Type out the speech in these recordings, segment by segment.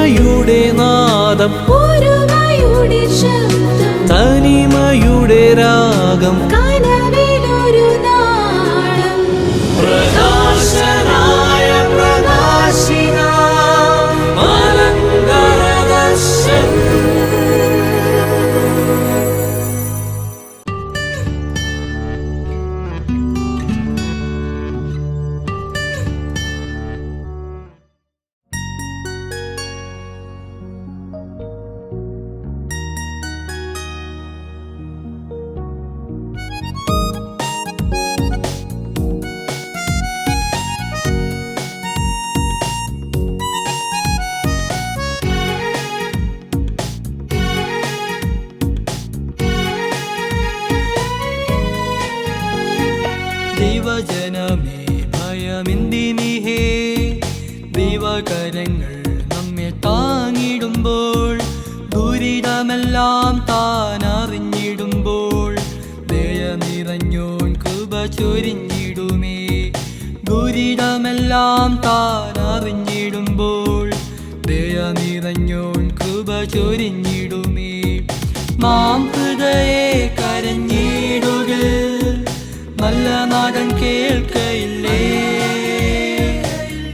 ഒരുമയുടെ നാദം, ഒരുമയുടെ ശബ്ദം, തനിമയുടെ രാഗം, കനവിലൊരു നാളം. പ്രകാശനായ പ്രകാശിക മലങ്കര ദർശൻ. ദൈവജനമേ ഭയമെന്തിനിഹേ, ദൈവകരങ്ങൾ നമ്മെ താങ്ങിടുമ്പോൾ, ദുരിതമെല്ലാം താൻ അറിഞ്ഞിടുമ്പോൾ, ദയ നിറഞ്ഞോൻ കൃപ ചൊരിഞ്ഞിടുമേ. ദുരിതമെല്ലാം താൻ അറിഞ്ഞിടുമ്പോൾ, ദയ നിറഞ്ഞോൻ കൃപ ചൊരിഞ്ഞിടുമേ. മാം ഹൃദയെ കരഞ്ഞിടുക, നല്ല നാടൻ കേൾക്കയില്ലേ.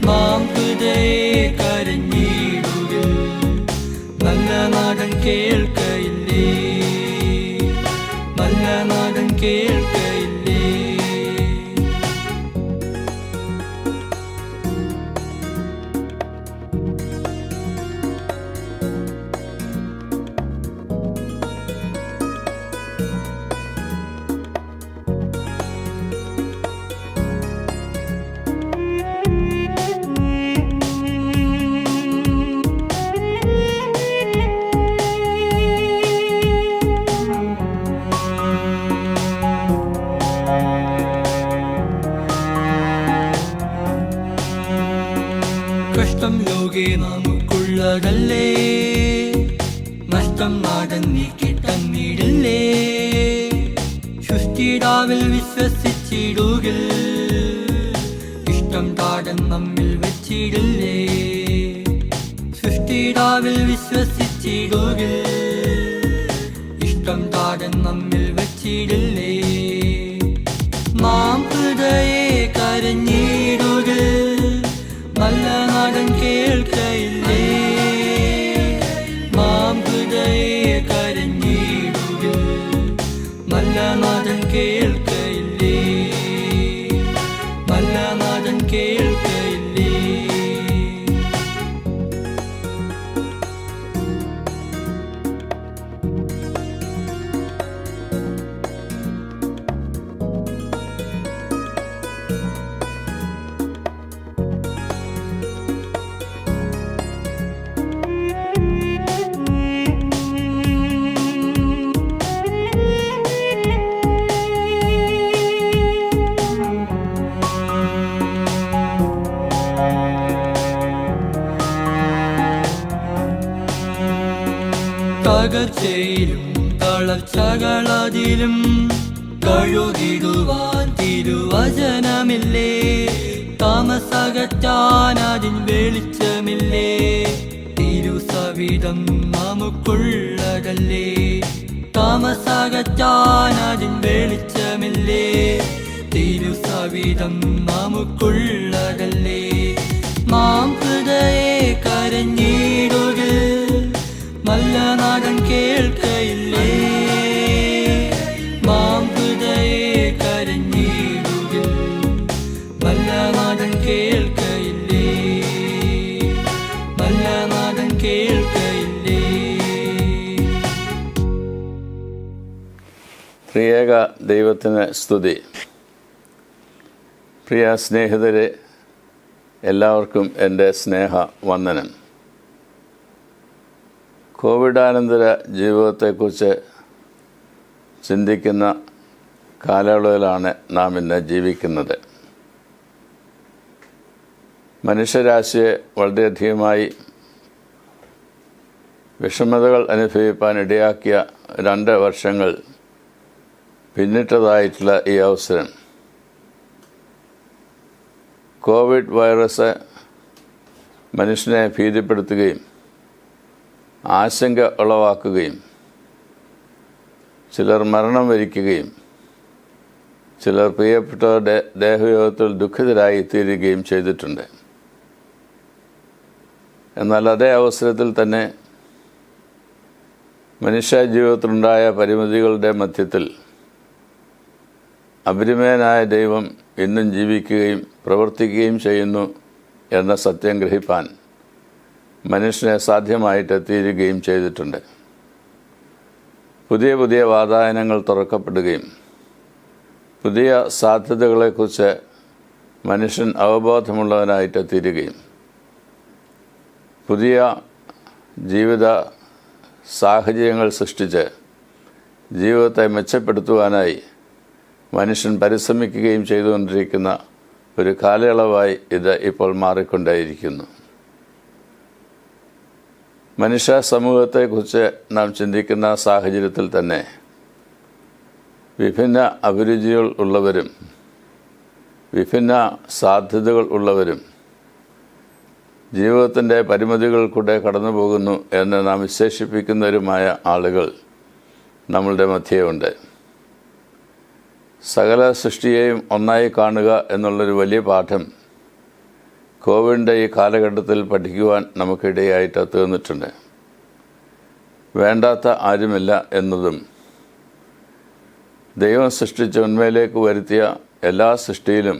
മാം ഹൃദയെ കരഞ്ഞിടുക, നല്ല നാടൻ കേൾക്കയില്ലേ. നല്ല നാടൻ കേൾക്കയില്ലേ. കഷ്ടം ലോകെ നമുക്കുള്ളതല്ലേ, നഷ്ടം നാടൻ നീക്കിട്ടന്നിടില്ലേ. സൃഷ്ടിതാവിൽ വിശ്വസിച്ചിടുകിൽ, ഇഷ്ടം താടൻ നമ്മിൽ വെച്ചിടില്ലേ. സൃഷ്ടിതാവിൽ വിശ്വസിച്ചിടുകിൽ, ഇഷ്ടം താടൻ നമ്മിൽ വെച്ചിടില്ലേ. മാം ഹൃദയെ കരഞ്ഞിടുക, നല്ല നാടൻ കേൾക്കയില്ലേ. മാം ഹൃദയെ കരഞ്ഞിടുക, നല്ല നാടൻ കേൾക്കയില്ലേ. നല്ല നാടൻ കേൾക്കയില്ലേ. തകർച്ചയിലും തളർച്ചകളതിലും കഴുകിടുവാൻ തിരുവചനമില്ലേ. താമസകറ്റാൻ അതിൻ വെളിച്ചമില്ലേ. തിരുസവിധം നമുക്കുള്ളതല്ലേ. താമസകറ്റാൻ അതിൻ വെളിച്ചമില്ലേ. തിരുസവിധം നമുക്കുള്ളതല്ലേ. മാം ഹൃദയെ കരഞ്ഞിടുക, നല്ല നാടൻ കേൾക്കയില്ലേ. മാം ഹൃദയെ കരഞ്ഞിടുക, നല്ല നാടൻ കേൾക്കയില്ലേ. നല്ല നാടൻ കേൾക്കയില്ലേ. ത്രിയേക ദൈവത്തിന് സ്തുതി. പ്രിയ സ്നേഹിതരെ, എല്ലാവർക്കും എൻ്റെ സ്നേഹ വന്ദനം. കോവിഡാനന്തര ജീവിതത്തെക്കുറിച്ച് ചിന്തിക്കുന്ന കാലയളവിലാണ് നാം ഇന്ന് ജീവിക്കുന്നത്. മനുഷ്യരാശിയെ വളരെയധികമായി വിഷമതകൾ അനുഭവിപ്പാൻ ഇടയാക്കിയ 2 വർഷങ്ങൾ പിന്നിട്ടതായിട്ടുള്ള ഈ അവസരം കോവിഡ് വൈറസ് മനുഷ്യനെ ഭീതിപ്പെടുത്തുകയും ആശങ്ക ഉളവാക്കുകയും ചിലർ മരണം വരിക്കുകയും ചിലർ പ്രിയപ്പെട്ടവരുടെ ദേഹയോഗത്തിൽ ദുഃഖിതരായി തീരുകയും ചെയ്തിട്ടുണ്ട്. എന്നാൽ അതേ അവസരത്തിൽ തന്നെ മനുഷ്യ ജീവിതത്തിലുണ്ടായ പരിമിതികളുടെ മധ്യത്തിൽ അപരിമേയനായ ദൈവം ഇന്നും ജീവിക്കുകയും പ്രവർത്തിക്കുകയും ചെയ്യുന്നു എന്ന സത്യം ഗ്രഹിപ്പാൻ മനുഷ്യനെ സാധ്യമായിട്ട് തീരുകയും ചെയ്തിട്ടുണ്ട്. പുതിയ പുതിയ വാതായനങ്ങൾ തുറക്കപ്പെടുകയും പുതിയ സാധ്യതകളെക്കുറിച്ച് മനുഷ്യൻ അവബോധമുള്ളവനായിട്ട് തീരുകയും പുതിയ ജീവിത സാഹചര്യങ്ങൾ സൃഷ്ടിച്ച് ജീവിതത്തെ മെച്ചപ്പെടുത്തുവാനായി മനുഷ്യൻ പരിശ്രമിക്കുകയും ചെയ്തുകൊണ്ടിരിക്കുന്ന ഒരു കാലയളവായി ഇത് ഇപ്പോൾ മാറിക്കൊണ്ടേയിരിക്കുന്നു. മനുഷ്യ സമൂഹത്തെക്കുറിച്ച് നാം ചിന്തിക്കുന്ന സാഹചര്യത്തിൽ തന്നെ വിഭിന്ന അഭിരുചികൾ ഉള്ളവരും വിഭിന്ന സാധ്യതകൾ ഉള്ളവരും ജീവിതത്തിൻ്റെ പരിമിതികൾ കൂടെ കടന്നു പോകുന്നു എന്ന് നാം വിശേഷിപ്പിക്കുന്നവരുമായ ആളുകൾ നമ്മളുടെ മധ്യയുണ്ട്. സകല സൃഷ്ടിയെയും ഒന്നായി കാണുക എന്നുള്ളൊരു വലിയ പാഠം കോവിഡിൻ്റെ ഈ കാലഘട്ടത്തിൽ പഠിക്കുവാൻ നമുക്കിടയായിട്ട് തീർന്നിട്ടുണ്ട്. വേണ്ടാത്ത ആരുമില്ല എന്നതും ദൈവം സൃഷ്ടിച്ച ഉന്മയിലേക്ക് വരുത്തിയ എല്ലാ സൃഷ്ടിയിലും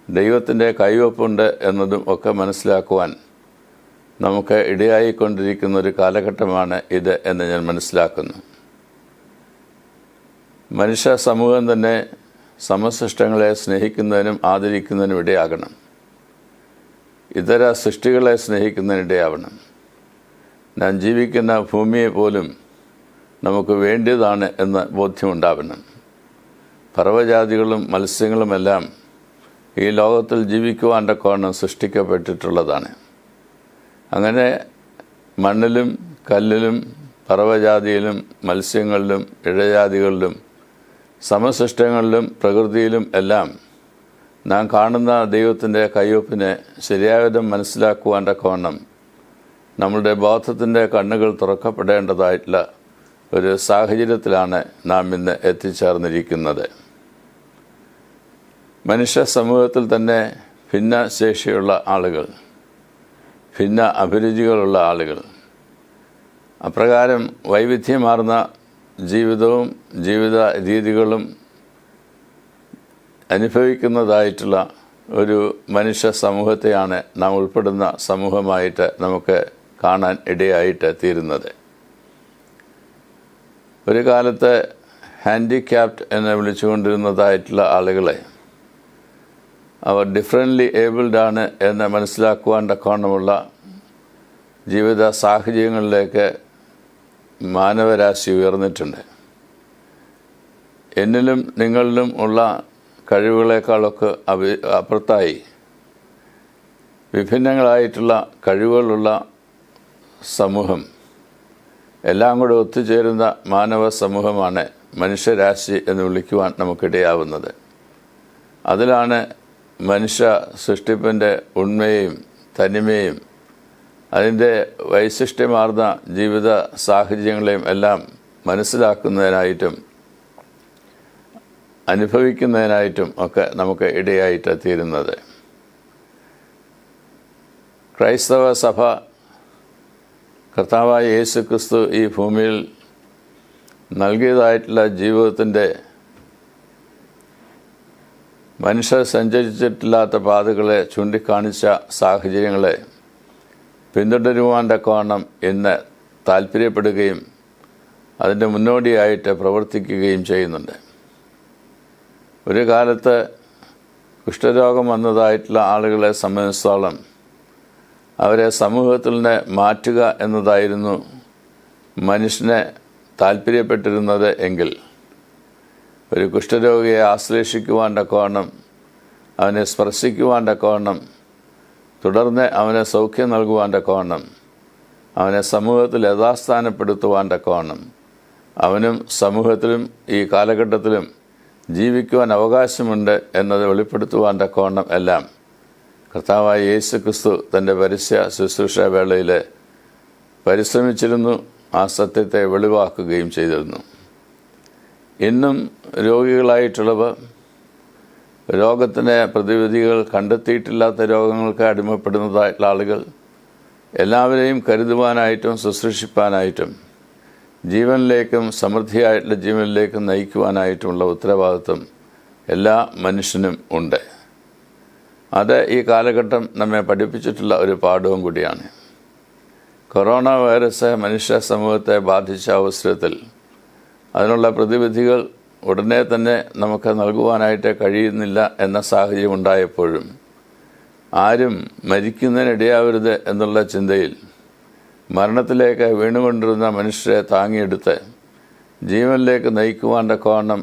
ദൈവത്തിൻ്റെ കൈവപ്പുണ്ട് എന്നതും ഒക്കെ മനസ്സിലാക്കുവാൻ നമുക്ക് ഇടയായിക്കൊണ്ടിരിക്കുന്ന ഒരു കാലഘട്ടമാണ് ഇത് എന്ന് ഞാൻ മനസ്സിലാക്കുന്നു. മനുഷ്യ സമൂഹം തന്നെ സമസൃഷ്ടങ്ങളെ സ്നേഹിക്കുന്നതിനും ആദരിക്കുന്നതിനും ഇടയാകണം. ഇതര സൃഷ്ടികളെ സ്നേഹിക്കുന്നതിനിടയാവണം. നാം ജീവിക്കുന്ന ഭൂമിയെ പോലും നമുക്ക് വേണ്ടിയതാണ് എന്ന ബോധ്യമുണ്ടാവണം. പർവ്വജാതികളും മത്സ്യങ്ങളുമെല്ലാം ഈ ലോകത്തിൽ ജീവിക്കുവാൻ്റെ കോണം സൃഷ്ടിക്കപ്പെട്ടിട്ടുള്ളതാണ്. അങ്ങനെ മണ്ണിലും കല്ലിലും പർവ്വജാതിയിലും മത്സ്യങ്ങളിലും ഇഴജാതികളിലും സമസൃഷ്ടങ്ങളിലും പ്രകൃതിയിലും എല്ലാം നാം കാണുന്ന ദൈവത്തിൻ്റെ കയ്യൊപ്പിനെ ശരിയായവിധം മനസ്സിലാക്കുവാൻ്റെ കോണം നമ്മളുടെ ബോധത്തിൻ്റെ കണ്ണുകൾ തുറക്കപ്പെടേണ്ടതായിട്ടുള്ള ഒരു സാഹചര്യത്തിലാണ് നാം ഇന്ന് എത്തിച്ചേർന്നിരിക്കുന്നത്. മനുഷ്യ സമൂഹത്തിൽ തന്നെ ഭിന്ന ശേഷിയുള്ള ആളുകൾ, ഭിന്ന അഭിരുചികളുള്ള ആളുകൾ, അപ്രകാരം വൈവിധ്യമാർന്ന ജീവിതവും ജീവിത രീതികളും അനുഭവിക്കുന്നതായിട്ടുള്ള ഒരു മനുഷ്യ സമൂഹത്തെയാണ് നാം ഉൾപ്പെടുന്ന സമൂഹമായിട്ട് നമുക്ക് കാണാൻ ഇടയായിട്ട് തീരുന്നത്. ഒരു കാലത്ത് ഹാൻഡിക്യാപ്ഡ് എന്ന് വിളിച്ചുകൊണ്ടിരുന്നതായിട്ടുള്ള ആളുകളെ അവർ ഡിഫറൻ്റ്ലി ഏബിൾഡ് ആണ് എന്ന് മനസ്സിലാക്കുവാൻ തക്കവണ്ണമുള്ള ജീവിത സാഹചര്യങ്ങളിലേക്ക് മാനവരാശി ഉയർന്നിട്ടുണ്ട്. എന്നിലും നിങ്ങളിലും ഉള്ള കഴിവുകളെക്കാളൊക്കെ അപ്പുറത്തായി വിഭിന്നങ്ങളായിട്ടുള്ള കഴിവുകളുള്ള സമൂഹം എല്ലാം കൂടെ ഒത്തുചേരുന്ന മാനവ സമൂഹമാണ് മനുഷ്യരാശി എന്ന് വിളിക്കുവാൻ നമുക്കിടയാവുന്നത്. അതിലാണ് മനുഷ്യ സൃഷ്ടിപ്പിൻ്റെ ഉണ്മയും തനിമയും അതിൻ്റെ വൈശിഷ്ട്യമാർന്ന ജീവിത സാഹചര്യങ്ങളെയും എല്ലാം മനസ്സിലാക്കുന്നതിനായിട്ടും അനുഭവിക്കുന്നതിനായിട്ടും ഒക്കെ നമുക്ക് ഇടയായിട്ട് തീരുന്നത്. ക്രൈസ്തവ സഭ കർത്താവായ യേശുക്രിസ്തു ഈ ഭൂമിയിൽ നൽകിയതായിട്ടുള്ള ജീവിതത്തിൻ്റെ മനുഷ്യർ സഞ്ചരിച്ചിട്ടില്ലാത്ത പാതകളെ ചൂണ്ടിക്കാണിച്ച സാഹചര്യങ്ങളെ പിന്തുടരുവാൻ തക്കവണ്ണം ഇന്ന് താല്പര്യപ്പെടുകയും അതിൻ്റെ മുന്നോടിയായിട്ട് പ്രവർത്തിക്കുകയും ചെയ്യുന്നുണ്ട്. ഒരു കാലത്ത് കുഷ്ഠരോഗം വന്നതായിട്ടുള്ള ആളുകളെ സംബന്ധിച്ചിടത്തോളം അവരെ സമൂഹത്തിൽ നിന്ന് മാറ്റുക എന്നതായിരുന്നു മനുഷ്യനെ താല്പര്യപ്പെട്ടിരുന്നത് എങ്കിൽ ഒരു കുഷ്ഠരോഗിയെ ആശ്ലേഷിക്കുവാൻ തക്കവണ്ണം അവനെ സ്പർശിക്കുവാൻ തക്കവണ്ണം തുടർന്ന് അവന് സൗഖ്യം നൽകുവാൻ തക്കവണ്ണം അവനെ സമൂഹത്തിൽ യഥാസ്ഥാനപ്പെടുത്തുവാൻ തക്കവണ്ണം അവനും സമൂഹത്തിലും ഈ കാലഘട്ടത്തിലും ജീവിക്കുവാൻ അവകാശമുണ്ട് എന്നത് വെളിപ്പെടുത്തുവാൻ തക്കവണ്ണം എല്ലാം കർത്താവായ യേശു ക്രിസ്തു തൻ്റെ പരസ്യ ശുശ്രൂഷ വേളയിൽ പരിശ്രമിച്ചിരുന്നു, ആ സത്യത്തെ വെളിവാക്കുകയും ചെയ്തിരുന്നു. ഇന്നും രോഗികളായിട്ടുള്ളവർ, രോഗത്തിൻ്റെ പ്രതിവിധികൾ കണ്ടെത്തിയിട്ടില്ലാത്ത രോഗങ്ങൾക്ക് അടിമപ്പെടുന്നതായിട്ടുള്ള ആളുകൾ, എല്ലാവരെയും കരുതുവാനായിട്ടും ശുശ്രൂഷിപ്പാനായിട്ടും ജീവനിലേക്കും സമൃദ്ധിയായിട്ടുള്ള ജീവനിലേക്കും നയിക്കുവാനായിട്ടുമുള്ള ഉത്തരവാദിത്വം എല്ലാ മനുഷ്യനും ഉണ്ട്. അത് ഈ കാലഘട്ടം നമ്മെ പഠിപ്പിച്ചിട്ടുള്ള ഒരു പാഠവും കൂടിയാണ്. കൊറോണ വൈറസ് മനുഷ്യ സമൂഹത്തെ ബാധിച്ച അവസരത്തിൽ അതിനുള്ള പ്രതിവിധികൾ ഉടനെ തന്നെ നമുക്ക് നൽകുവാനായിട്ട് കഴിയുന്നില്ല എന്ന സാഹചര്യം ഉണ്ടായപ്പോഴും ആരും മരിക്കുന്നതിനിടയാവരുത് എന്നുള്ള ചിന്തയിൽ മരണത്തിലേക്ക് വീണുകൊണ്ടിരുന്ന മനുഷ്യരെ താങ്ങിയെടുത്ത് ജീവനിലേക്ക് നയിക്കുവാൻ്റെ കോണം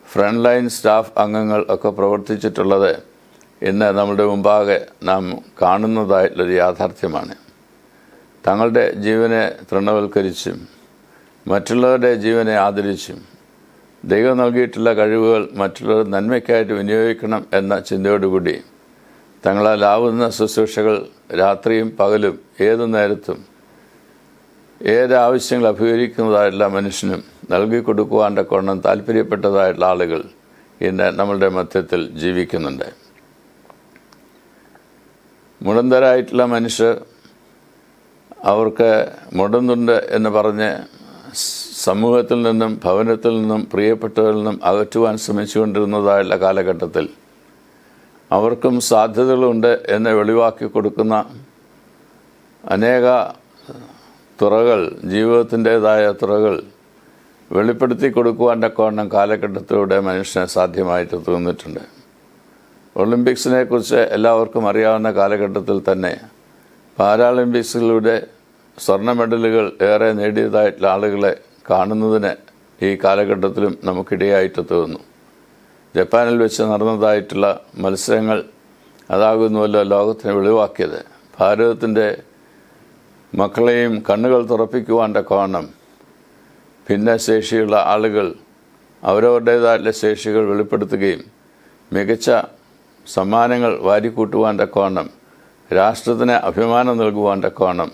ഫ്രണ്ട് ലൈൻ സ്റ്റാഫ് അംഗങ്ങൾ ഒക്കെ പ്രവർത്തിച്ചിട്ടുള്ളത് ഇന്ന് നമ്മുടെ മുമ്പാകെ നാം കാണുന്നതായിട്ടുള്ളൊരു യാഥാർത്ഥ്യമാണ്. തങ്ങളുടെ ജീവനെ തൃണവൽക്കരിച്ചും മറ്റുള്ളവരുടെ ജീവനെ ആദരിച്ചും ദൈവം നൽകിയിട്ടുള്ള കഴിവുകൾ മറ്റുള്ളവർ നന്മയ്ക്കായിട്ട് വിനിയോഗിക്കണം എന്ന ചിന്തയോടുകൂടി തങ്ങളാലാവുന്ന ശുശ്രൂഷകൾ രാത്രിയും പകലും ഏതു നേരത്തും ഏത് ആവശ്യങ്ങൾ അഭിമുഖീകരിക്കുന്നതായിട്ടുള്ള മനുഷ്യനും നൽകി കൊടുക്കുവാൻ്റെ കൊണ്ണം താല്പര്യപ്പെട്ടതായിട്ടുള്ള ആളുകൾ ഇന്ന് നമ്മളുടെ മധ്യത്തിൽ ജീവിക്കുന്നുണ്ട്. മുടന്തരായിട്ടുള്ള മനുഷ്യർ അവർക്ക് മുടന്തുണ്ട് എന്ന് പറഞ്ഞ് സമൂഹത്തിൽ നിന്നും ഭവനത്തിൽ നിന്നും പ്രിയപ്പെട്ടവരിൽ നിന്നും അകറ്റുവാൻ ശ്രമിച്ചുകൊണ്ടിരുന്നതായുള്ള കാലഘട്ടത്തിൽ അവർക്കും സാധ്യതകളുണ്ട് എന്ന് വെളിവാക്കി കൊടുക്കുന്ന അനേക തുറകൾ, ജീവിതത്തിൻ്റേതായ തുറകൾ വെളിപ്പെടുത്തി കൊടുക്കുവാൻ്റെ കോണം കാലഘട്ടത്തിലൂടെ മനുഷ്യനെ സാധ്യമായിട്ട് തോന്നിയിട്ടുണ്ട്. ഒളിമ്പിക്സിനെ കുറിച്ച് എല്ലാവർക്കും അറിയാവുന്ന കാലഘട്ടത്തിൽ തന്നെ പാരാളിമ്പിക്സിലൂടെ സ്വർണ്ണ മെഡലുകൾ ഏറെ നേടിയതായിട്ടുള്ള ആളുകളെ കാണുന്നതിന് ഈ കാലഘട്ടത്തിലും നമുക്കിടയായിട്ട് തോന്നുന്നു. ജപ്പാനിൽ വെച്ച് നടന്നതായിട്ടുള്ള മത്സരങ്ങൾ അതാകുന്നുവല്ലോ ലോകത്തിന് വെളിവാക്കിയത്. ഭാരതത്തിൻ്റെ മക്കളെയും കണ്ണുകൾ തുറപ്പിക്കുവാൻ്റെ കോണം ഭിന്നശേഷിയുള്ള ആളുകൾ അവരവരുടേതായിട്ടുള്ള ശേഷികൾ വെളിപ്പെടുത്തുകയും മികച്ച സമ്മാനങ്ങൾ വാരിക്കൂട്ടുവാൻ്റെ കോണം രാഷ്ട്രത്തിന് അഭിമാനം നൽകുവാൻ്റെ കോണം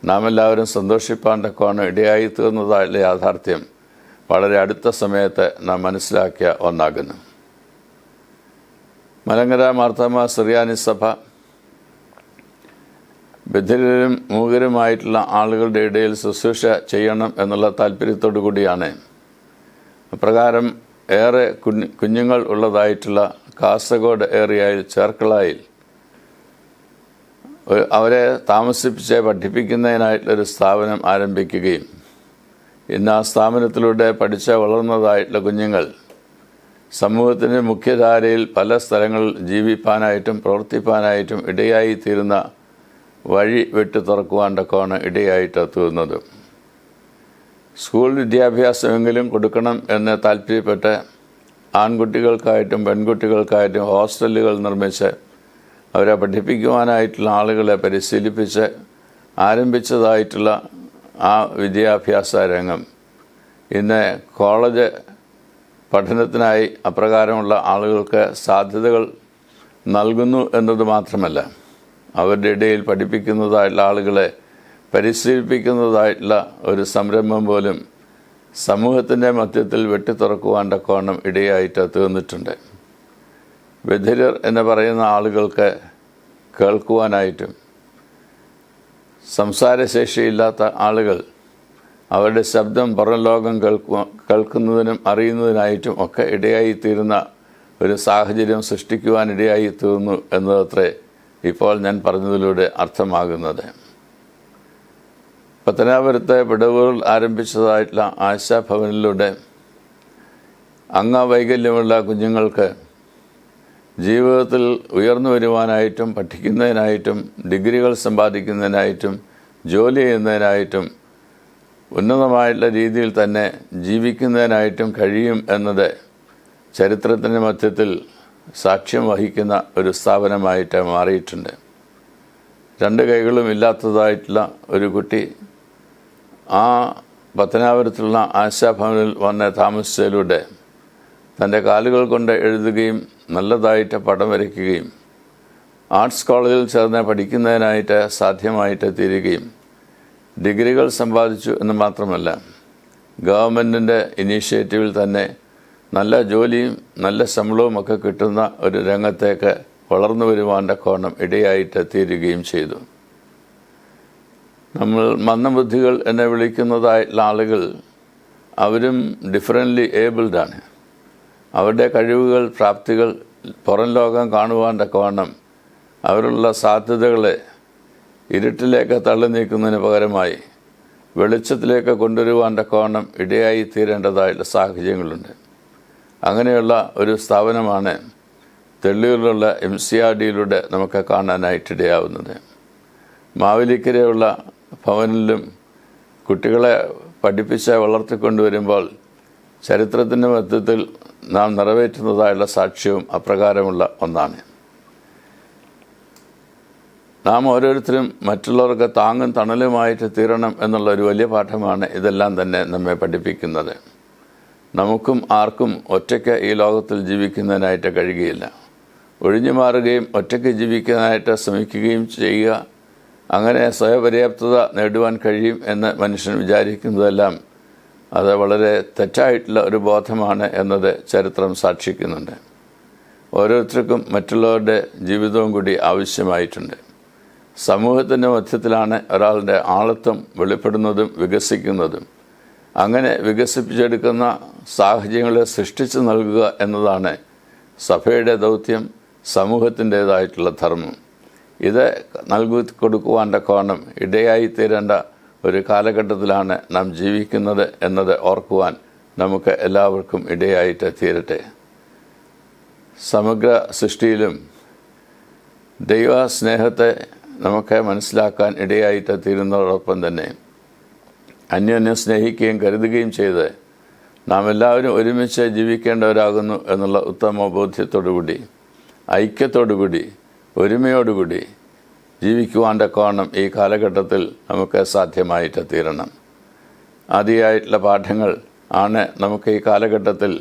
നാം എല്ലാവരും സന്തോഷിപ്പാൻ്റെ കോണം ഇടയായി തീർന്നതായുള്ള യാഥാർത്ഥ്യം വളരെ അടുത്ത സമയത്ത് നാം മനസ്സിലാക്കിയ ഒന്നാകുന്നു. മലങ്കര മാർത്തോമാ സുറിയാനി സഭ ബധിരരും മൂകരുമായിട്ടുള്ള ആളുകളുടെ ഇടയിൽ ശുശ്രൂഷ ചെയ്യണം എന്നുള്ള താല്പര്യത്തോടു കൂടിയാണ് അപ്രകാരം ഏറെ കുഞ്ഞുങ്ങൾ ഉള്ളതായിട്ടുള്ള കാസർഗോഡ് ഏരിയയിൽ ചേർക്കളായിൽ അവരെ താമസിപ്പിച്ച് പഠിപ്പിക്കുന്നതിനായിട്ടുള്ളൊരു സ്ഥാപനം ആരംഭിക്കുകയും ഇന്ന് ആ സ്ഥാപനത്തിലൂടെ പഠിച്ച് വളർന്നതായിട്ടുള്ള കുഞ്ഞുങ്ങൾ സമൂഹത്തിൻ്റെ മുഖ്യധാരയിൽ പല സ്ഥലങ്ങളിൽ ജീവിപ്പാനായിട്ടും പ്രവർത്തിപ്പാനായിട്ടും ഇടയായി തീരുന്ന വഴി വെട്ടി തുറക്കുവാൻ്റെ കോണം ഇടയായിട്ട് തീർന്നത്. സ്കൂൾ വിദ്യാഭ്യാസമെങ്കിലും കൊടുക്കണം എന്ന് താല്പര്യപ്പെട്ട് ആൺകുട്ടികൾക്കായിട്ടും പെൺകുട്ടികൾക്കായിട്ടും ഹോസ്റ്റലുകൾ നിർമ്മിച്ച് അവരെ പഠിപ്പിക്കുവാനായിട്ടുള്ള ആളുകളെ പരിശീലിപ്പിച്ച് ആരംഭിച്ചതായിട്ടുള്ള ആ വിദ്യാഭ്യാസ രംഗം ഇന്ന് കോളേജ് പഠനത്തിനായി അപ്രകാരമുള്ള ആളുകൾക്ക് സാധ്യതകൾ നൽകുന്നു എന്നത് മാത്രമല്ല, അവരുടെ ഇടയിൽ പഠിപ്പിക്കുന്നതായിട്ടുള്ള ആളുകളെ പരിശീലിപ്പിക്കുന്നതായിട്ടുള്ള ഒരു സംരംഭം പോലും സമൂഹത്തിൻ്റെ മധ്യത്തിൽ വെട്ടിത്തുറക്കുവാൻ്റെ കോണം ഇടയായിട്ട് തീർന്നിട്ടുണ്ട്. ബധിരർ എന്ന് പറയുന്ന ആളുകൾക്ക് കേൾക്കുവാനായിട്ടും സംസാരശേഷിയില്ലാത്ത ആളുകൾ അവരുടെ ശബ്ദം പുറം ലോകം കേൾക്കുന്നതിനും അറിയുന്നതിനായിട്ടും ഒക്കെ ഇടയായിത്തീരുന്ന ഒരു സാഹചര്യം സൃഷ്ടിക്കുവാനിടയായി തീർന്നു എന്നതത്രേ ഇപ്പോൾ ഞാൻ പറഞ്ഞതിലൂടെ അർത്ഥമാകുന്നത്. പത്തനാപുരത്തെ പിടവൂരിൽ ആരംഭിച്ചതായിട്ടുള്ള ആശാഭവനിലൂടെ അംഗവൈകല്യമുള്ള കുഞ്ഞുങ്ങൾക്ക് ജീവിതത്തിൽ ഉയർന്നു വരുവാനായിട്ടും പഠിക്കുന്നതിനായിട്ടും ഡിഗ്രികൾ സമ്പാദിക്കുന്നതിനായിട്ടും ജോലി ചെയ്യുന്നതിനായിട്ടും ഉന്നതമായിട്ടുള്ള രീതിയിൽ തന്നെ ജീവിക്കുന്നതിനായിട്ടും കഴിയും എന്നത് ചരിത്രത്തിൻ്റെ മധ്യത്തിൽ സാക്ഷ്യം വഹിക്കുന്ന ഒരു സ്ഥാപനമായിട്ട് മാറിയിട്ടുണ്ട്. രണ്ട് കൈകളും ഇല്ലാത്തതായിട്ടുള്ള ഒരു കുട്ടി ആ പത്തനാപുരത്തുള്ള ആശാഭവനിൽ വന്ന് താമസിച്ചതിലൂടെ തൻ്റെ കാലുകൾ കൊണ്ട് എഴുതുകയും നല്ലതായിട്ട് പടം വരയ്ക്കുകയും ആർട്സ് കോളേജിൽ ചേർന്ന് പഠിക്കുന്നതിനായിട്ട് സാധ്യമായിട്ട് തീരുകയും ഡിഗ്രികൾ സമ്പാദിച്ചു എന്ന് മാത്രമല്ല, ഗവൺമെൻറ്റിൻ്റെ ഇനീഷ്യേറ്റീവിൽ തന്നെ നല്ല ജോലിയും നല്ല ശമ്പളവും ഒക്കെ കിട്ടുന്ന ഒരു രംഗത്തേക്ക് വളർന്നു വരുവാൻ്റെ കോണം ഇടയായിട്ട് തീരുകയും ചെയ്തു. നമ്മൾ മന്ദബുദ്ധികൾ എന്നെ വിളിക്കുന്നതായിട്ടുള്ള ആളുകൾ അവരും ഡിഫറൻ്റ്ലി ഏബിൾഡാണ്. അവരുടെ കഴിവുകൾ, പ്രാപ്തികൾ പുറം ലോകം കാണുവാൻ്റെ കോണം അവരുള്ള സാധ്യതകളെ ഇരുട്ടിലേക്ക് തള്ളി നീക്കുന്നതിന് പകരമായി വെളിച്ചത്തിലേക്ക് കൊണ്ടുവരുവാൻ്റെ കോണം ഇടയായി തീരേണ്ടതായിട്ടുള്ള സാഹചര്യങ്ങളുണ്ട്. അങ്ങനെയുള്ള ഒരു സ്ഥാപനമാണ് തെള്ളിയൂരിലുള്ള MCRDയിലൂടെ നമുക്ക് കാണാനായിട്ടിടയാവുന്നത്. മാവേലിക്കരയുള്ള ഭവനിലും കുട്ടികളെ പഠിപ്പിച്ച് വളർത്തിക്കൊണ്ടുവരുമ്പോൾ ചരിത്രത്തിൻ്റെ മധ്യത്തിൽ നാം നിറവേറ്റുന്നതായുള്ള സാക്ഷ്യവും അപ്രകാരമുള്ള ഒന്നാണ്. നാം ഓരോരുത്തരും മറ്റുള്ളവർക്ക് താങ്ങും തണലുമായിട്ട് തീരണം എന്നുള്ള ഒരു വലിയ പാഠമാണ് ഇതെല്ലാം തന്നെ നമ്മെ പഠിപ്പിക്കുന്നത്. നമുക്കും ആർക്കും ഒറ്റയ്ക്ക് ഈ ലോകത്തിൽ ജീവിക്കുന്നതിനായിട്ട് കഴിയുകയില്ല. ഒഴിഞ്ഞു മാറുകയും ഒറ്റയ്ക്ക് ജീവിക്കാനായിട്ട് ശ്രമിക്കുകയും ചെയ്യുക, അങ്ങനെ സ്വയപര്യാപ്തത നേടുവാൻ കഴിയും എന്ന് മനുഷ്യൻ വിചാരിക്കുന്നതെല്ലാം അത് വളരെ തെറ്റായിട്ടുള്ള ഒരു ബോധമാണ് എന്നത് ചരിത്രം സാക്ഷിക്കുന്നുണ്ട്. ഓരോരുത്തർക്കും മറ്റുള്ളവരുടെ ജീവിതവും കൂടി ആവശ്യമായിട്ടുണ്ട്. സമൂഹത്തിൻ്റെ മധ്യത്തിലാണ് ഒരാളുടെ ആളത്വം വെളിപ്പെടുന്നതും വികസിക്കുന്നതും. അങ്ങനെ വികസിപ്പിച്ചെടുക്കുന്ന സാഹചര്യങ്ങളെ സൃഷ്ടിച്ചു നൽകുക എന്നതാണ് സഭയുടെ ദൗത്യം, സമൂഹത്തിൻ്റേതായിട്ടുള്ള ധർമ്മം. ഇത് നൽകി കൊടുക്കുവാൻ്റെ കോണം ഇടയായി തീരേണ്ട ഒരു കാലഘട്ടത്തിലാണ് നാം ജീവിക്കുന്നത് എന്നത് ഓർക്കുവാൻ നമുക്ക് എല്ലാവർക്കും ഇടയായിട്ട് തീരട്ടെ. സമഗ്ര സൃഷ്ടിയിലും ദൈവസ്നേഹത്തെ നമുക്ക് മനസ്സിലാക്കാൻ ഇടയായിട്ട് തീരുന്നതോടൊപ്പം തന്നെ അന്യോന്യം സ്നേഹിക്കുകയും കരുതുകയും ചെയ്ത് നാം എല്ലാവരും ഒരുമിച്ച് ജീവിക്കേണ്ടവരാകുന്നു എന്നുള്ള ഉത്തമ ബോധ്യത്തോടുകൂടി, ഐക്യത്തോടുകൂടി, ഒരുമയോടുകൂടി ജീവിക്കുവാൻ്റെ കോണം ഈ കാലഘട്ടത്തിൽ നമുക്ക് സാധ്യമായിട്ട് തീരണം. ആദിയായിട്ടുള്ള പാഠങ്ങൾ ആണ് നമുക്ക് ഈ കാലഘട്ടത്തിൽ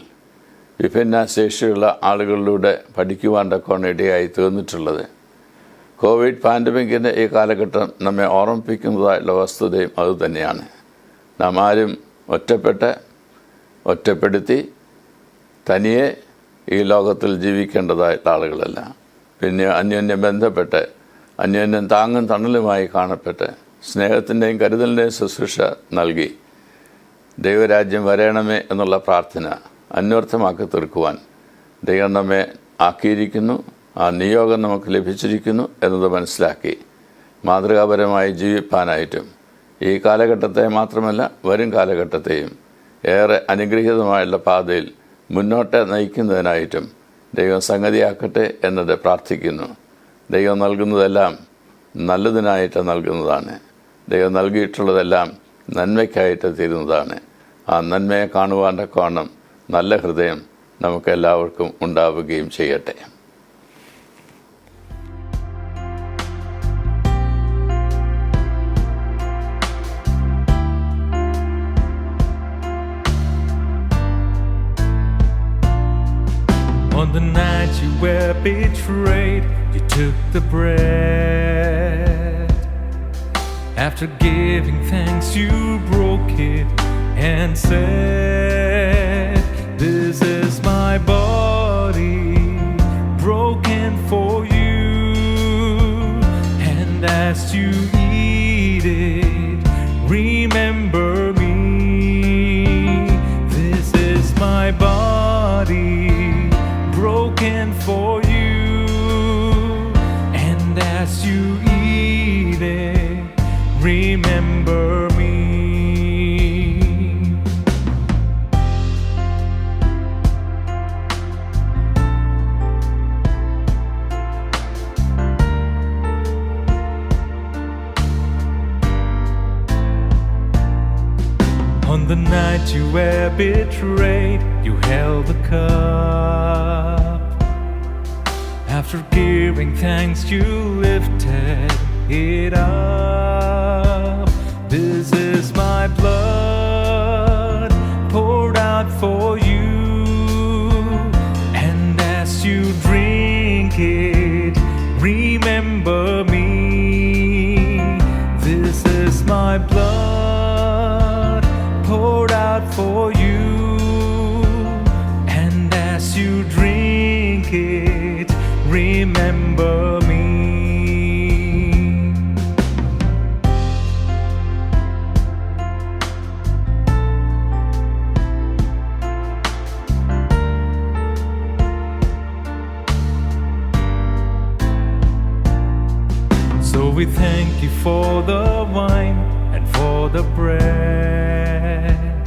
വിഭിന്ന ശേഷിയുള്ള ആളുകളിലൂടെ പഠിക്കുവാൻ്റെ കോണം ഇടയായി തീർന്നിട്ടുള്ളത്. കോവിഡ് പാൻഡമിക്കിൻ്റെ ഈ കാലഘട്ടം നമ്മെ ഓർമ്മിപ്പിക്കുന്നതായിട്ടുള്ള വസ്തുതയും അതുതന്നെയാണ്. നാം ആരും ഒറ്റപ്പെടുത്തി തനിയെ ഈ ലോകത്തിൽ ജീവിക്കേണ്ടതായിട്ടുള്ള ആളുകളല്ല. പിന്നെ അന്യോന്യം ബന്ധപ്പെട്ട്, അന്യോന്യം താങ്ങും തണലുമായി കാണപ്പെട്ട്, സ്നേഹത്തിൻ്റെയും കരുതലിൻ്റെയും ശുശ്രൂഷ നൽകി ദൈവരാജ്യം വരയണമേ എന്നുള്ള പ്രാർത്ഥന അന്വർത്ഥമാക്കി തീർക്കുവാൻ ദൈവം നമ്മെ ആക്കിയിരിക്കുന്നു. ആ നിയോഗം നമുക്ക് ലഭിച്ചിരിക്കുന്നു എന്നത് മനസ്സിലാക്കി മാതൃകാപരമായി ജീവിപ്പാനായിട്ടും ഈ കാലഘട്ടത്തെ മാത്രമല്ല വരും കാലഘട്ടത്തെയും ഏറെ അനുഗ്രഹീതമായുള്ള പാതയിൽ മുന്നോട്ട് നയിക്കുന്നതിനായിട്ടും ദൈവം സംഗതിയാക്കട്ടെ എന്നത് പ്രാർത്ഥിക്കുന്നു. ദൈവം നൽകുന്നതെല്ലാം നല്ലതിനായിട്ട് നൽകുന്നതാണ്. ദൈവം നൽകിയിട്ടുള്ളതെല്ലാം നന്മയ്ക്കായിട്ട് തീരുന്നതാണ്. ആ നന്മയെ കാണുവാൻ്റെ കോണം നല്ല ഹൃദയം നമുക്കെല്ലാവർക്കും ഉണ്ടാവുകയും ചെയ്യട്ടെ. On the night you were betrayed, you took the bread. After giving thanks, you broke it and said, "This is my body, broken for you. And as you eat it, remember me. This is my body, broken for you, and as you eat it, remember me." On the night you were betrayed, you held the cup. After giving thanks, you lifted it up. This is my blood poured out for you, and as you drink it, remember me. This is my blood poured out for you. And as you drink it, remember me. So we thank you for the wine and for the bread,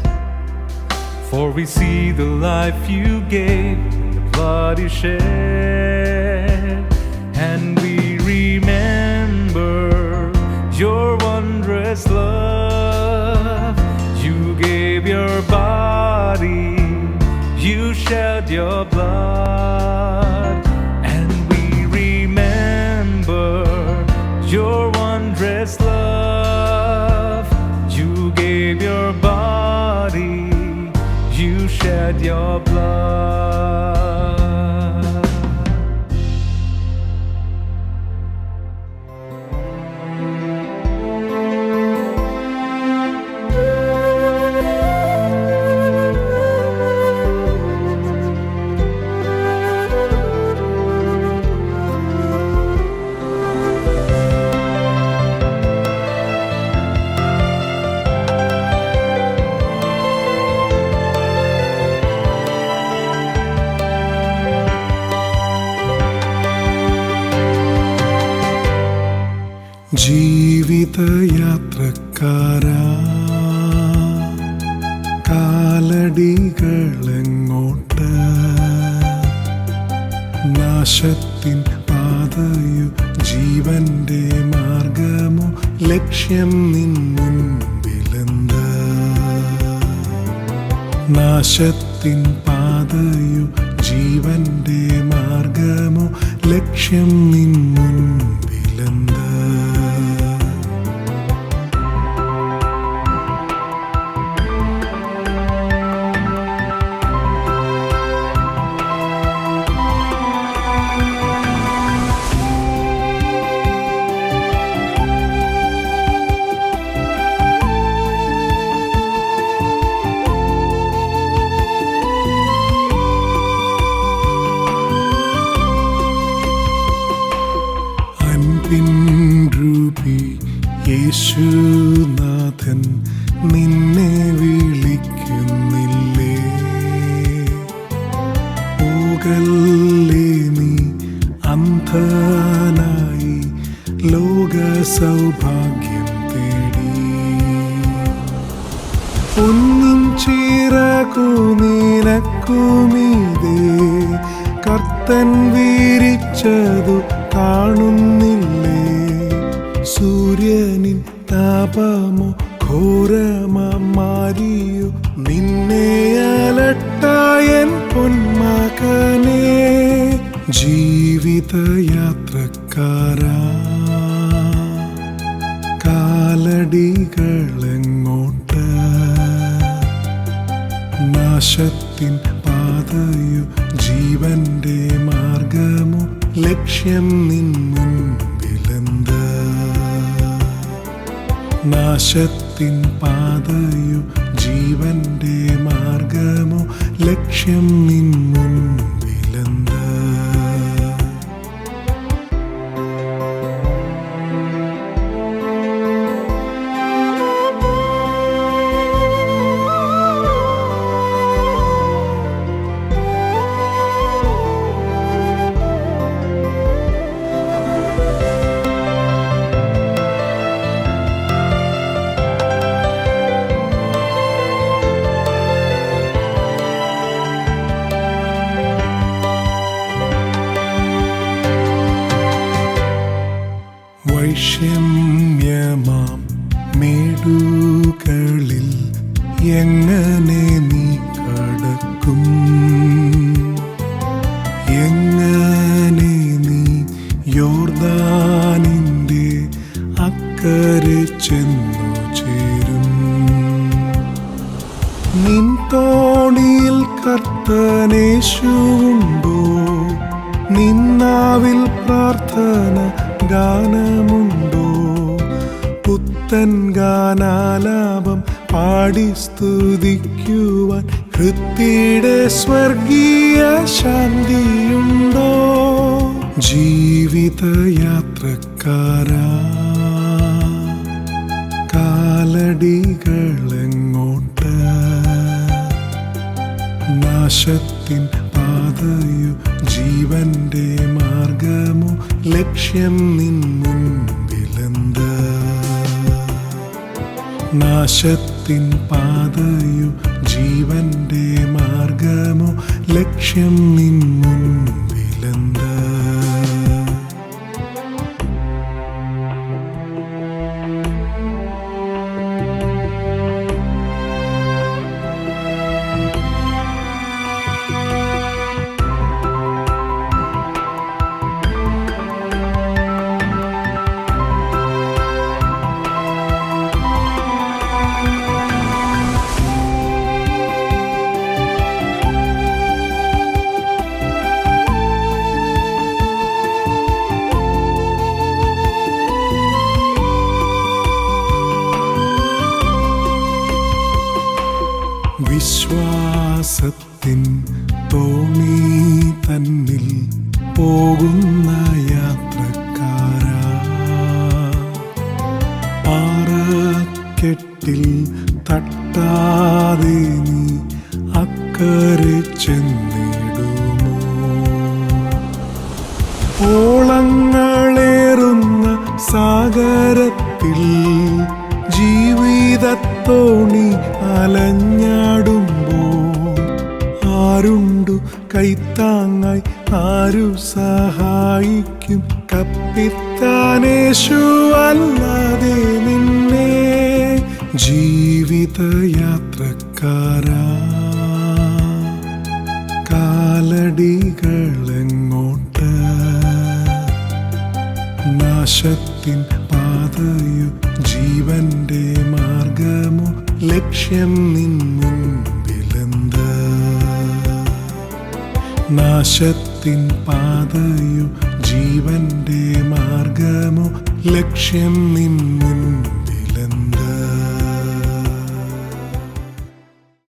for we see the life you gave and the blood you shed, and we remember your wondrous love. You gave your body, you shed your blood, and we remember your wondrous love. You gave your body, you shed your blood. ജീവിതയാത്രക്കാരാ, കാലടികളെങ്ങോട്ട്? നാശത്തിൻ പാതയോ ജീവന്റെ മാർഗമോ? ലക്ഷ്യം നിൻ മുൻപിലെന്ത്? നാശത്തിൻ പാതയോ ജീവന്റെ മാർഗമോ? ലക്ഷ്യം നിൻ മുൻപിലെന്ത്? രൂപി യേശുനാഥൻ നിന്നെ വിളിക്കുന്നില്ലേ? പോകല്ലേ നീ അന്ധനായി ലോക സൗഭാഗ്യം തേടി. പൊന്നിൻ ചിറകു നിനക്കുമീതേ കർത്തൻ വിരിച്ചതു കാണുന്നില്ലേ? സൂര്യനിൻ താപമോ ഘോരമാരിയോ നിന്നെ അലട്ടായൻ പൊന്മകനേ. ജീവിതയാത്രക്കാരാ, കാലടികളെങ്ങോട്ട്? നാശത്തിൻ പാതയോ ജീവന്റെ മാർഗമോ? ലക്ഷ്യം നിൻ മുൻപിലെന്ത്? നാശത്തിൻ പാതയോ ജീവന്റെ മാർഗമോ? ലക്ഷ്യം നിൻ മുൻപിലെന്ത്? വൈഷമ്യമാം മേടുകളിൽ എങ്ങനെ നീ കടക്കും? എങ്ങനെ നീ യോർദാനിൻ്റെ അക്കരെ ചെന്നു ചേരും? നിൻ തോണിയിൽ കർത്തനേശുവുണ്ടോ? നിന്നാവിൽ പ്രാർത്ഥന ഗാനമുണ്ടോ? പുത്തൻ ഗാനാലാപം പാടി സ്തുതിക്കുവാൻ ഹൃത്തിയുടെ സ്വർഗീയ ശാന്തിയുണ്ടോ? ജീവിതയാത്രക്കാരാ, കാലടികളെങ്ങോട്ട്? നാശത്തിൻ പാതയോ ജീവന്റെ മാർഗമോ? ലക്ഷ്യം നിൻ മുൻപിലെന്ത്? നാശത്തിൻ പാതയോ ജീവന്റെ മാർഗമോ? ലക്ഷ്യം നിൻ മുൻപിലെന്ത്? വിശ്വാസത്തിൻ തോണി തന്നിൽ പോകുന്ന യാത്രക്കാരാ, പാറക്കെട്ടിൽ തട്ടാതെ നീ അക്കരെ ചെന്നിടുമോ? ഓളങ്ങളേറുന്ന സാഗരത്തിൽ ജീവിതത്തോണി അലഞ്ഞാടുമ്പോൾ ആരുണ്ടു കൈത്താങ്ങായി? ആരു സഹായിക്കും? കപ്പിത്താനേശു അല്ലാതെ നിന്നെ. ജീവിതയാത്രക്കാരാ, കാലടികളെങ്ങോട്ട്? നാശത്തിൻ പാതയോ ജീവന്റെ മാർഗമോ? ലക്ഷ്യം നിൻ മുൻപിലെന്ത്? നാശത്തിൻ പാതയോ ജീവന്റെ മാർഗമോ? ലക്ഷ്യം നിൻ മുൻപിലെന്ത്?